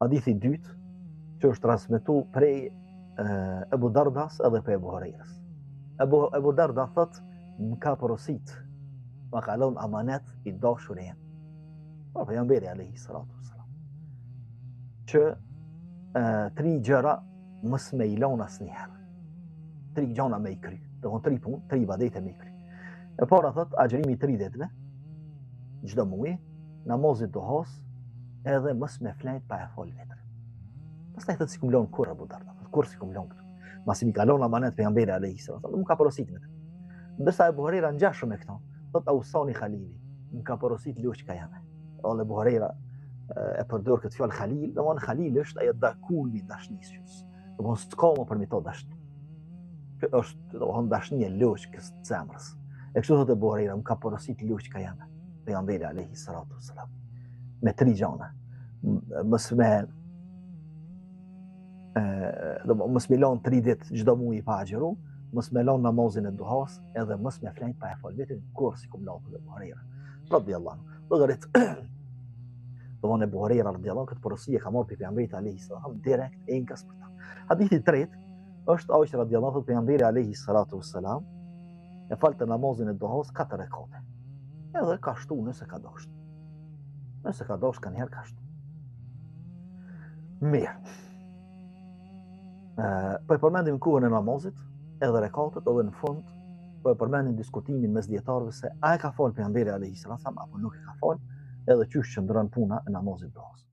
Hadithi i dytë që është transmetuar prej Ebu Dardas edhe prej Ebu Hurajras. Ebu Darda thot, më ka porosit, më ka lënë amanet i dashurin. Po pejgamberi alayhi salatu wassalam që 3 gjëra mos me i lën asnjëherë. 3 gjëra me i kry. Do të 3 punë, 3 ibadete me i kry. E para thot agjërimi 3 ditëve çdo muaj, namazi duhas, edhe mos me flejt pa e fol vetër. Pastaj thot sikum lën kur Abu Darda, kur sikum lën këtu. Masi mi kalon amanet pejgamberi alayhi salatu wassalam, më ka porosit me të. Ndërsa Ebu Hurajra ngjashëm me këto, thot ausani Khalili, më ka porosit luçka jame. Edhe Ebu Hurajra e përdor këtë fjalë Khalil, domthon Khalil është ajo dakulmi dashnisë. Domthon s'ka më për mito dashni. Kjo është domthon dashnia e luçkës së zemrës. E kështu thotë Ebu Hurajra, më ka porosit luçka jame. Pejgamberi alayhi salatu wassalam. Me 3 gjëra. Mos me lën 3 ditë çdo muaj pa agjëru, mos me lën namazin e duhas, edhe mos me flejt pa e fol vetën kur sikum lën Ebu Hurajra radhiyallahu anhu. Llogarit domthon Ebu Hurajra radhiyallahu anhu këtë porosi e ka marrë pejgamberit alayhi salam direkt e nkas për ta. Hadithi i tretë është Aisha radhiyallahu anha, pejgamberi alayhi salatu wassalam e falte namazin e duhas 4 rekate. Edhe ka shtu nëse ka dashur. Nëse ka dashur kanë herë ka shtu. Mirë. Po e përmendim kohën e namazit, edhe rekatët, edhe në fund po e përmendim diskutimin mes dietarëve se a e ka fal pejgamberi alayhi salam apo nuk e ka fal, edhe çysh qëndron puna e namazit duhas.